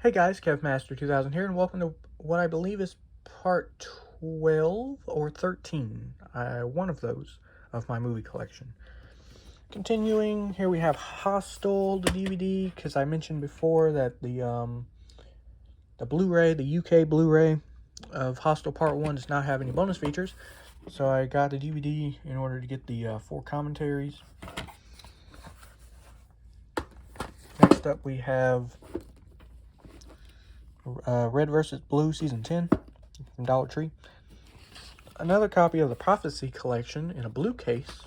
Hey guys, KevMaster2000 here, and welcome to what I believe is part 12 or 13, one of those, of my movie collection. Continuing, here we have Hostel, the DVD, because I mentioned before that the Blu-ray, the UK Blu-ray of Hostel Part 1 does not have any bonus features, so I got the DVD in order to get the 4 commentaries. Next up we have Red vs. Blue Season 10 from Dollar Tree. Another copy of the Prophecy Collection in a blue case.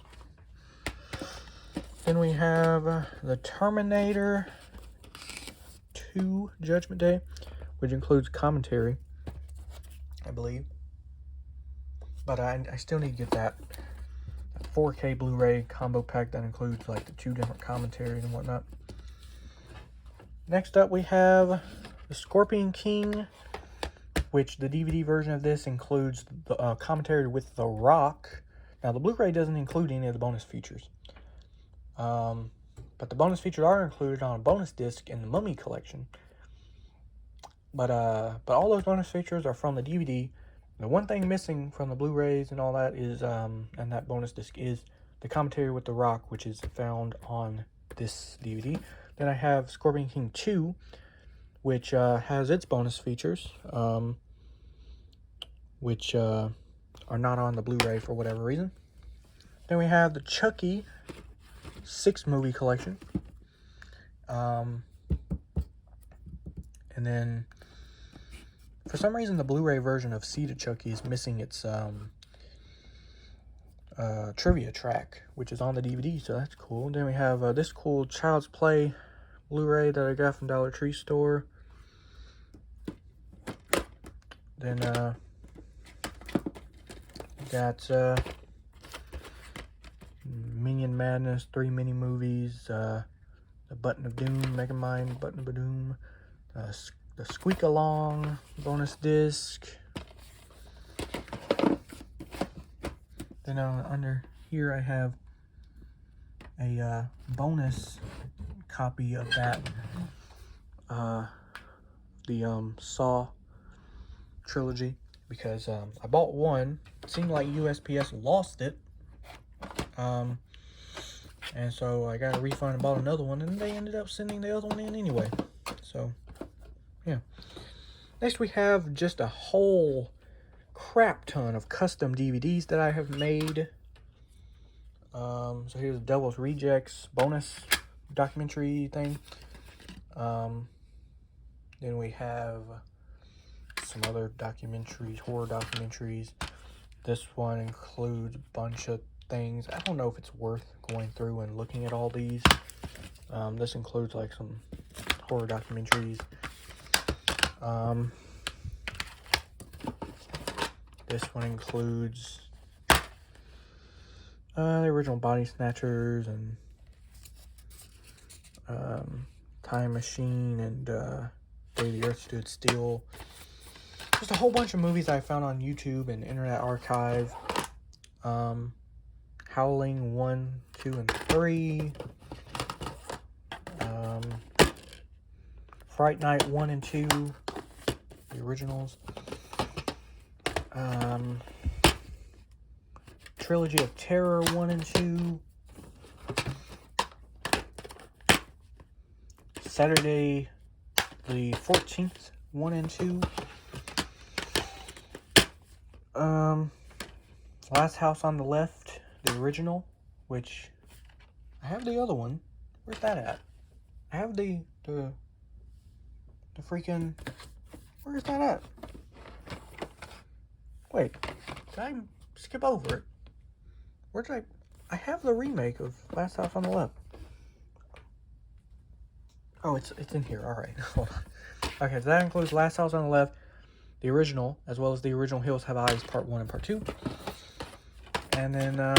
Then we have the Terminator 2 Judgment Day, which includes commentary, I believe. But I still need to get that 4K Blu-ray combo pack that includes like the 2 different commentaries and whatnot. Next up we have the Scorpion King, which the DVD version of this includes the commentary with The Rock. Now, the Blu-ray doesn't include any of the bonus features. But the bonus features are included on a bonus disc in the Mummy collection. But all those bonus features are from the DVD. The one thing missing from the Blu-rays and all that is, and that bonus disc is the commentary with The Rock, which is found on this DVD. Then I have Scorpion King 2, which has its bonus features, which are not on the Blu-ray for whatever reason. Then we have the Chucky 6 movie collection. And then, for some reason, the Blu-ray version of Seed of Chucky is missing its trivia track, which is on the DVD, so that's cool. Then we have this cool Child's Play Blu-ray that I got from Dollar Tree store. Then we got Minion Madness, 3 mini movies, the Button of Doom, Megamind, Button of Doom, the Squeak Along bonus disc. Then under here I have a bonus copy of that, the Saw trilogy, because I bought one. It seemed like USPS lost it, and so I got a refund and bought another one, and they ended up sending the other one in anyway. So yeah. Next we have just a whole crap ton of custom DVDs that I have made. So here's the Devil's Rejects bonus documentary thing. Then we have some other documentaries, horror documentaries. This one includes a bunch of things. I don't know if it's worth going through and looking at all these. This includes like some horror documentaries. This one includes the original Body Snatchers and Time Machine and Day the Earth Stood Still. Just a whole bunch of movies I found on YouTube and Internet Archive. Howling 1, 2, and 3. Fright Night 1 and 2. The originals. Trilogy of Terror 1 and 2. Saturday the 14th 1 and 2. Last House on the Left, the original, which I have the other one. Where's that at? I have the freaking, where's that at? Wait, did I skip over it? Where did I have the remake of Last House on the Left. Oh, it's in here. All right. Hold on. Okay, so that includes Last House on the Left, the original, as well as the original Hills Have Eyes Part 1 and Part 2. And then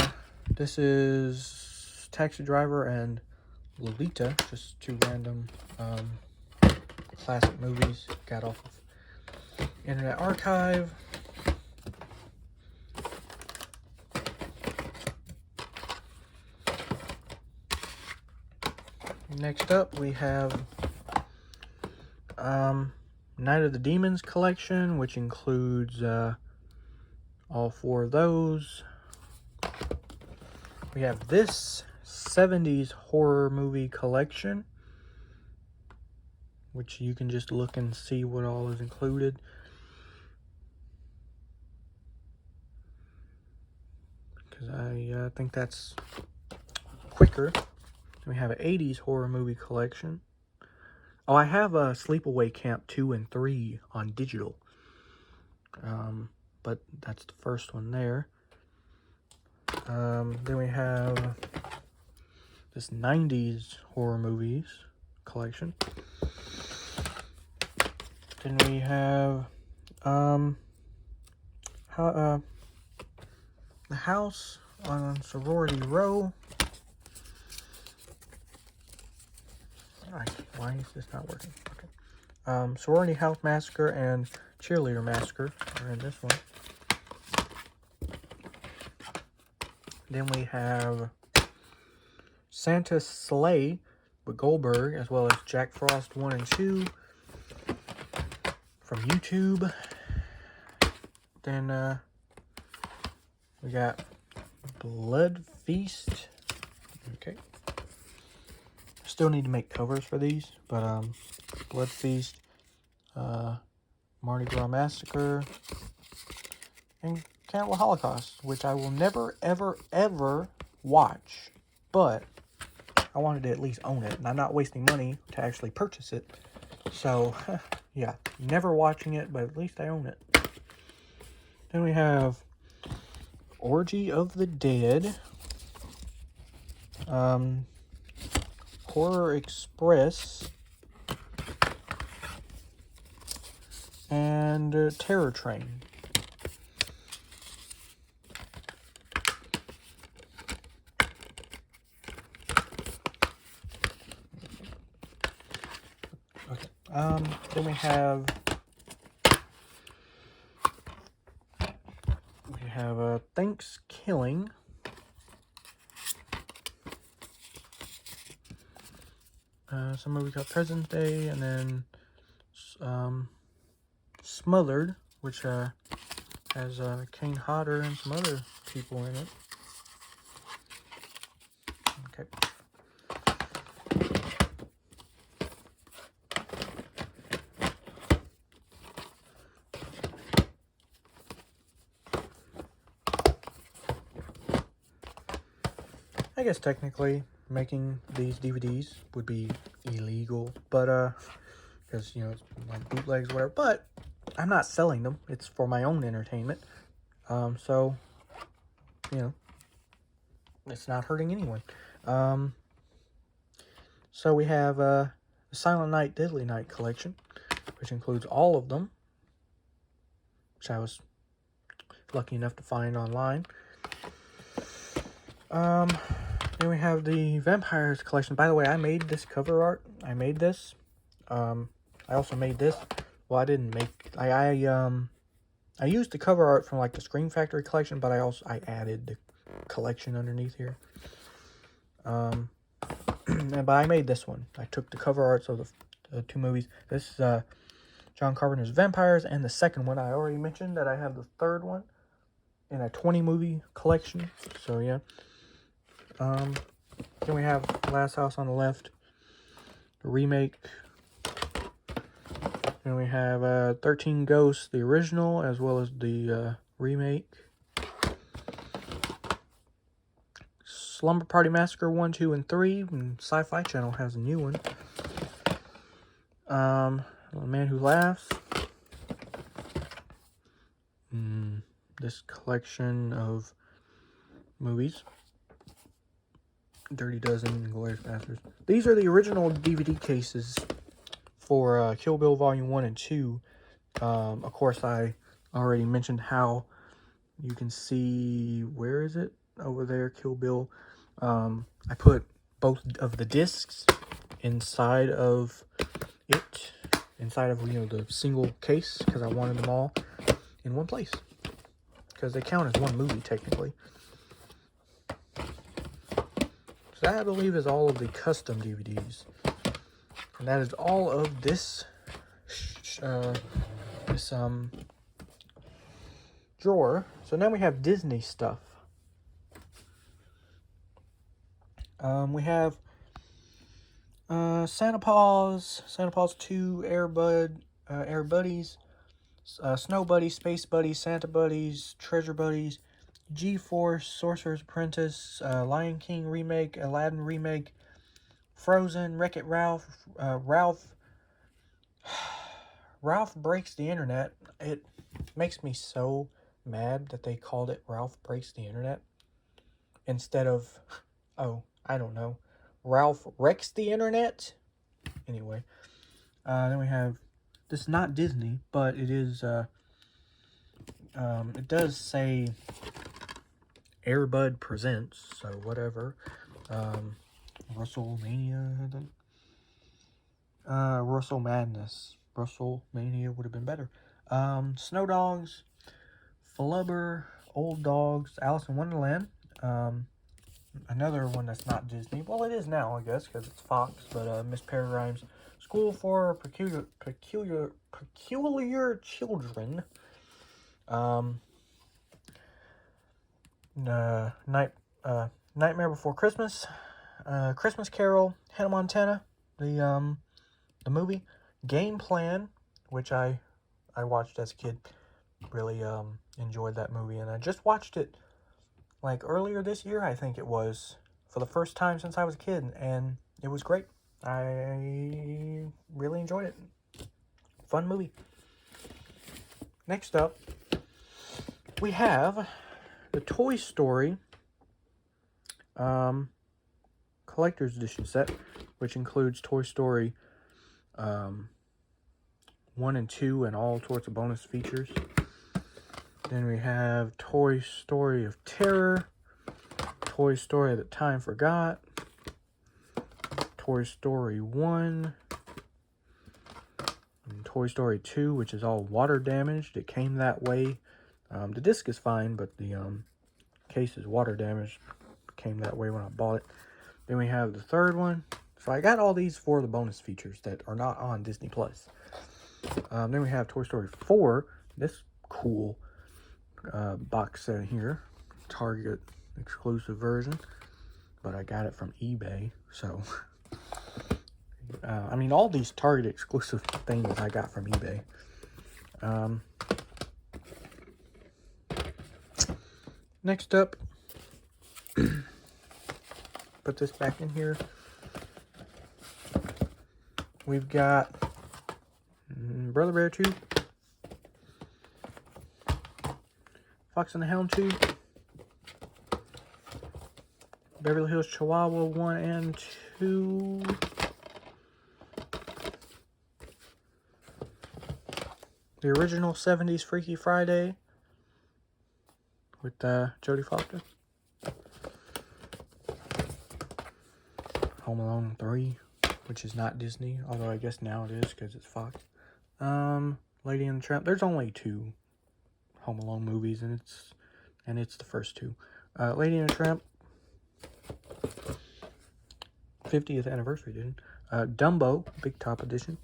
this is Taxi Driver and Lolita, just 2 random classic movies got off of Internet Archive. Next up, we have Night of the Demons collection, which includes all 4 of those. We have this 70s horror movie collection, which you can just look and see what all is included. Because I think that's quicker. We have an 80s horror movie collection. Oh, I have a Sleepaway Camp 2 and 3 on digital. But that's the first one there. Then we have this 90s horror movies collection. Then we have the House on Sorority Row. Why is this not working? Okay. Sorority House Massacre and Cheerleader Massacre are in this one. Then we have Santa's Sleigh with Goldberg, as well as Jack Frost 1 and 2 from YouTube. Then we got Blood Feast. Okay. Still need to make covers for these, but Blood Feast, Mardi Gras Massacre, and Cannibal Holocaust, which I will never, ever, ever watch, but I wanted to at least own it, and I'm not wasting money to actually purchase it. So, yeah, never watching it, but at least I own it. Then we have Orgy of the Dead, Horror Express, and Terror Train. Okay. Then we have Thanksgiving. Some movie called President's Day, and then Smothered, which has Kane Hodder and some other people in it. Okay. I guess technically making these DVDs would be illegal, but because, you know, it's like bootlegs or whatever, but I'm not selling them. It's for my own entertainment. So, you know, it's not hurting anyone. So we have the Silent Night, Deadly Night collection, which includes all of them, which I was lucky enough to find online. Then we have the Vampires collection. By the way, I made this cover art. I made this. I also made this. Well, I didn't make. I used the cover art from like the Scream Factory collection, but I added the collection underneath here. But I made this one. I took the cover arts of the 2 movies. This is John Carpenter's Vampires, and the second one I already mentioned that I have the 3rd one in a 20 movie collection. So yeah. Then we have Last House on the Left, the remake. Then we have 13 Ghosts, the original, as well as the remake. Slumber Party Massacre 1, 2, and 3. And Sci-Fi Channel has a new one. The Man Who Laughs. This collection of movies. Dirty Dozen and Glorious Bastards. These are the original DVD cases for Kill Bill Volume 1 and 2. Of course, I already mentioned how you can see, where is it? Over there, Kill Bill. I put both of the discs inside of it, inside of, you know, the single case, because I wanted them all in one place, because they count as one movie technically. So that, I believe, is all of the custom DVDs. And that is all of this this drawer. So now we have Disney stuff. We have Santa Paws 2, Air Buddies, Snow Buddies, Space Buddies, Santa Buddies, Treasure Buddies, G-Force, Sorcerer's Apprentice, Lion King remake, Aladdin remake, Frozen, Wreck-It Ralph, Ralph Breaks the Internet. It makes me so mad that they called it Ralph Breaks the Internet instead of, oh, I don't know, Ralph Wrecks the Internet. Anyway, then we have, this is not Disney, but it is, it does say Air Bud Presents, so whatever. WrestleMania, Russell Madness. WrestleMania would have been better. Snow Dogs, Flubber, Old Dogs, Alice in Wonderland. Another one that's not Disney. Well, it is now, I guess, because it's Fox. But Miss Peregrine's School for Peculiar Children. Nightmare Before Christmas. Christmas Carol, Hannah Montana, the movie. Game Plan, which I watched as a kid. Really enjoyed that movie, and I just watched it like earlier this year, I think it was, for the first time since I was a kid, and it was great. I really enjoyed it. Fun movie. Next up, we have the Toy Story Collector's Edition set, which includes Toy Story 1 and 2 and all sorts of bonus features. Then we have Toy Story of Terror, Toy Story That Time Forgot, Toy Story 1, and Toy Story 2, which is all water damaged. It came that way. The disc is fine, but the case is water damaged. It came that way when I bought it. Then we have the third one. So I got all these for the bonus features that are not on Disney Plus. Then we have Toy Story 4. This cool box set here, Target exclusive version, but I got it from eBay. So I mean, all these Target exclusive things I got from eBay. Next up, put this back in here. We've got Brother Bear 2, Fox and the Hound 2, Beverly Hills Chihuahua 1 and 2, the original 70s Freaky Friday with Jodie Foster, Home Alone 3, which is not Disney, although I guess now it is because it's Fox. Lady and the Tramp. There's only 2 Home Alone movies, and it's the first 2. Lady and the Tramp, 50th anniversary edition. Dumbo, Big Top edition.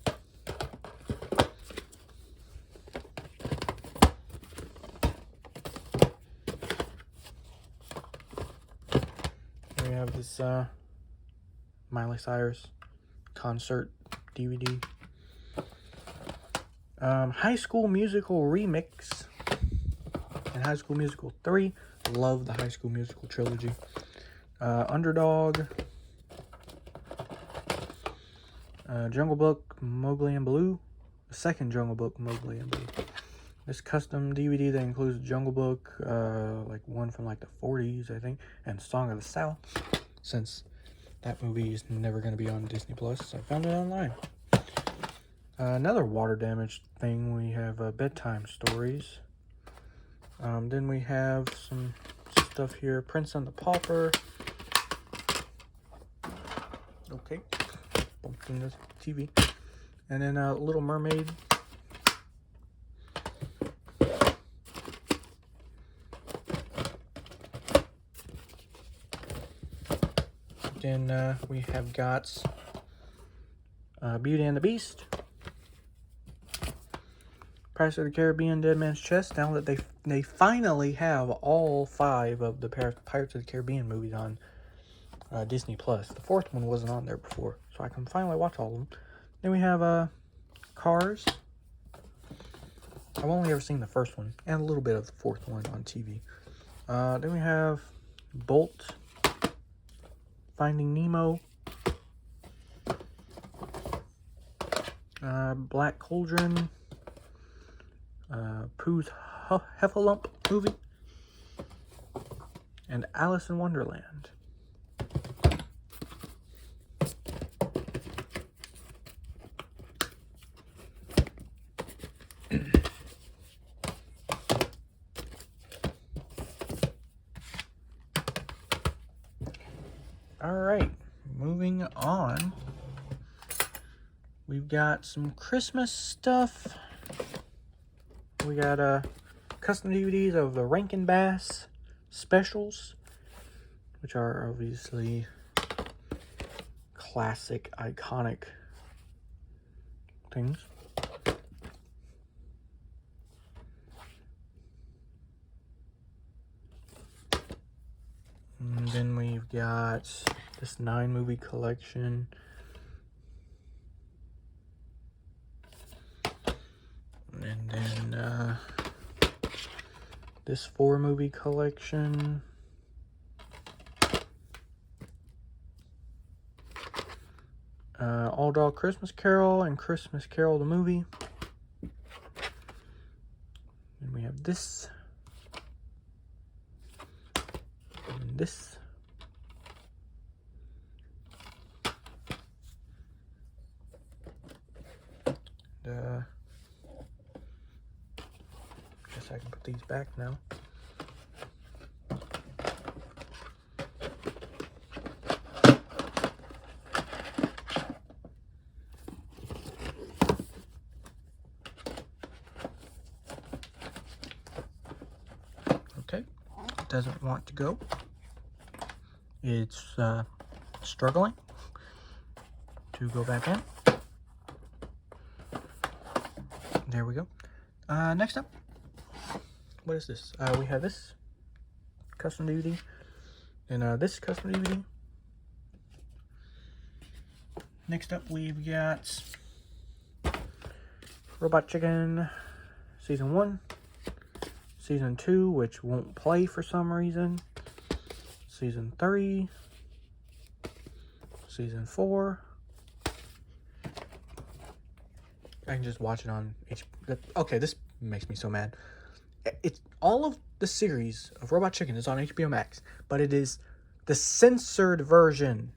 We have this Miley Cyrus concert DVD. High School Musical Remix and High School Musical 3. Love the High School Musical trilogy. Underdog. Jungle Book, Mowgli and Baloo. The second Jungle Book, Mowgli and Baloo. This custom DVD that includes Jungle Book, like one from like the 40s, I think, and Song of the South, since that movie is never going to be on Disney Plus, so I found it online. Another water damaged thing, we have bedtime stories. Then we have some stuff here, Prince and the Pauper. Okay, bumped in the TV. And then Little Mermaid. Then we have got Beauty and the Beast. Pirates of the Caribbean Dead Man's Chest, now that they finally have all 5 of the Pirates of the Caribbean movies on Disney Plus. The 4th one wasn't on there before, so I can finally watch all of them. Then we have Cars. I've only ever seen the 1st one and a little bit of the 4th one on TV. Then we have Bolt, Finding Nemo, Black Cauldron, Pooh's Heffalump movie, and Alice in Wonderland. Alright, moving on. We've got some Christmas stuff. We got custom DVDs of the Rankin Bass specials, which are obviously classic, iconic things. And then we've got this 9-movie collection. And then this 4-movie collection. All Dog Christmas Carol and Christmas Carol the movie. And we have this. And this. Guess I can put these back now. Okay, it doesn't want to go. It's struggling to go back in. There we go. Next up, what is this? We have this custom DVD and this custom DVD. Next up, we've got Robot Chicken Season 1, Season 2, which won't play for some reason, Season 3, Season 4. I can just watch it on HBO. Okay, this makes me so mad. It's all of the series of Robot Chicken is on HBO Max, but it is the censored version.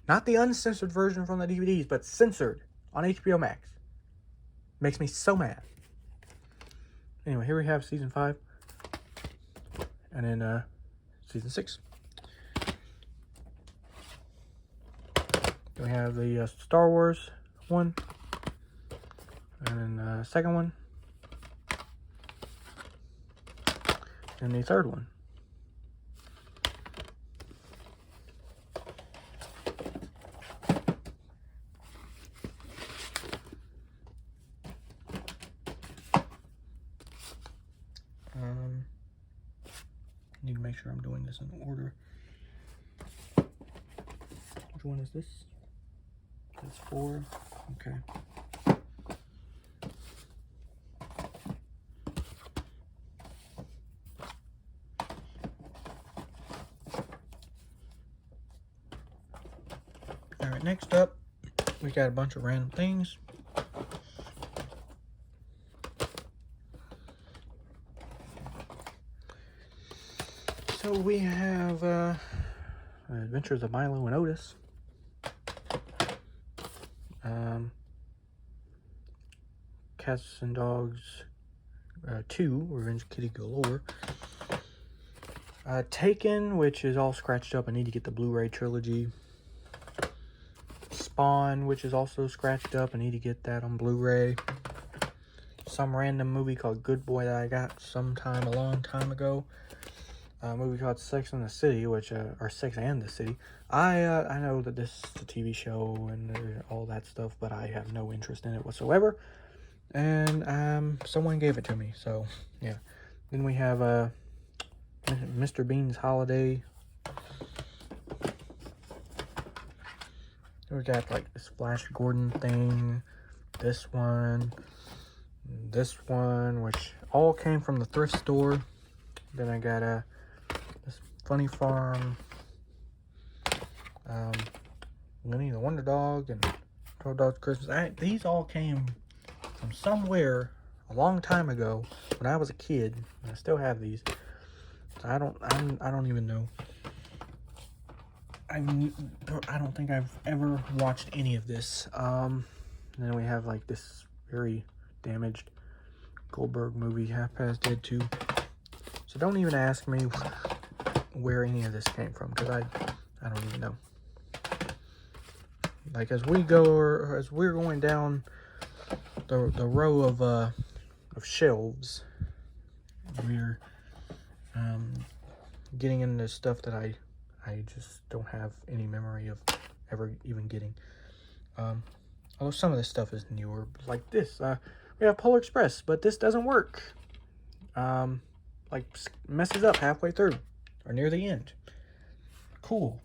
Not the uncensored version from the DVDs, but censored on HBO Max. Makes me so mad. Anyway, here we have Season 5. And then Season 6. Then we have the Star Wars one. And then the second one. And the third one. Need to make sure I'm doing this in order. Which one is this? That's 4. Okay. Alright, next up, we got a bunch of random things. So we have Adventures of Milo and Otis. Cats and Dogs 2, Revenge Kitty Galore. Taken, which is all scratched up. I need to get the Blu-ray trilogy. Spawn, which is also scratched up. I need to get that on Blu-ray. Some random movie called Good Boy that I got sometime a long time ago. A movie called Sex and the City, which or Sex and the City. I know that this is a TV show and all that stuff, but I have no interest in it whatsoever. and someone gave it to me. So yeah. Then we have Mr. Bean's Holiday. We got like this Flash Gordon thing, this one, which all came from the thrift store. Then I got this Funny Farm, Winnie the Wonder Dog, and 12 Dogs Christmas. These all came from somewhere a long time ago when I was a kid. And I still have these. So I don't even know. I don't think I've ever watched any of this. And then we have like this very damaged Goldberg movie, Half Past Dead 2. So don't even ask me where any of this came from, because I don't even know. Like as we're going down the row of shelves, we're getting into stuff that I just don't have any memory of ever even getting. Although some of this stuff is newer, like this. We have Polar Express, but this doesn't work. Like messes up halfway through or near the end. Cool.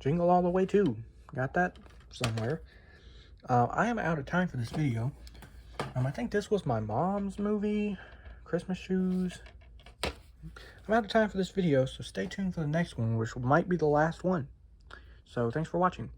Jingle All the Way 2. Got that somewhere. I am out of time for this video. I think this was my mom's movie, Christmas Shoes. I'm out of time for this video, so stay tuned for the next one, which might be the last one. So thanks for watching.